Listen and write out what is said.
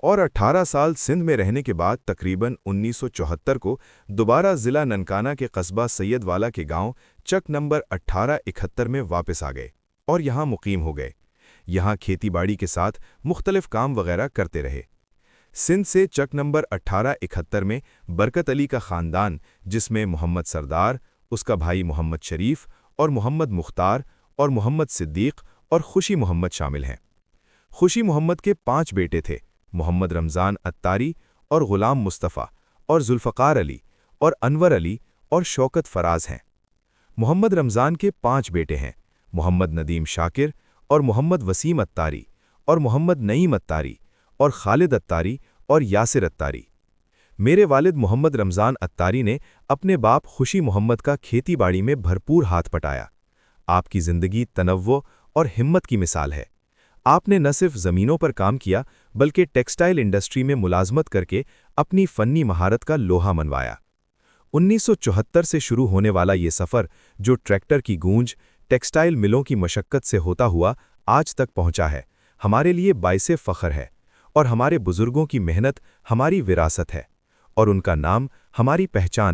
और 18 साल सिंध में रहने के बाद तकरीबन 1974 को दोबारा ज़िला ननकाना के कस्बा सैयदवाला के गांव चक नंबर 1871 में वापस आ गए और यहां मुकीम हो गए। यहां खेती-बाड़ी के साथ मुख्तलिफ काम वगैरह करते रहे। सिंध से चक नंबर 1871 में बरकत अली का ख़ानदान, जिसमें मोहम्मद सरदार, उसका भाई मोहम्मद शरीफ और मोहम्मद मुख्तार और मोहम्मद सिद्दीक और खुशी मोहम्मद शामिल हैं। खुशी मोहम्मद के 5 बेटे थे, मोहम्मद रमज़ान अत्तारी और ग़ुलाम मुस्तफ़ा और जुल्फ़कार अली और अनवर अली और शौकत फराज हैं। मोहम्मद रमज़ान के 5 बेटे हैं, मोहम्मद नदीम शाकिर और मोहम्मद वसीम अत्तारी और मोहम्मद नईम अत्तारी और खालिद अत्तारी और यासिर अत्तारी। मेरे वालिद मोहम्मद रमज़ान अत्तारी ने अपने बाप खुशी मोहम्मद का खेती बाड़ी में भरपूर हाथ पटाया। आपकी ज़िंदगी तनव्वो और हिम्मत की मिसाल है। आपने न सिर्फ ज़मीनों पर काम किया बल्कि टेक्सटाइल इंडस्ट्री में मुलाजमत करके अपनी फ़न्नी महारत का लोहा मनवाया। 1974 से शुरू होने वाला ये सफ़र, जो ट्रैक्टर की गूंज, टेक्सटाइल मिलों की मशक्क़त से होता हुआ आज तक पहुंचा है, हमारे लिए बाइसे फ़ख्र है। और हमारे बुज़ुर्गों की मेहनत हमारी विरासत है और उनका नाम हमारी पहचान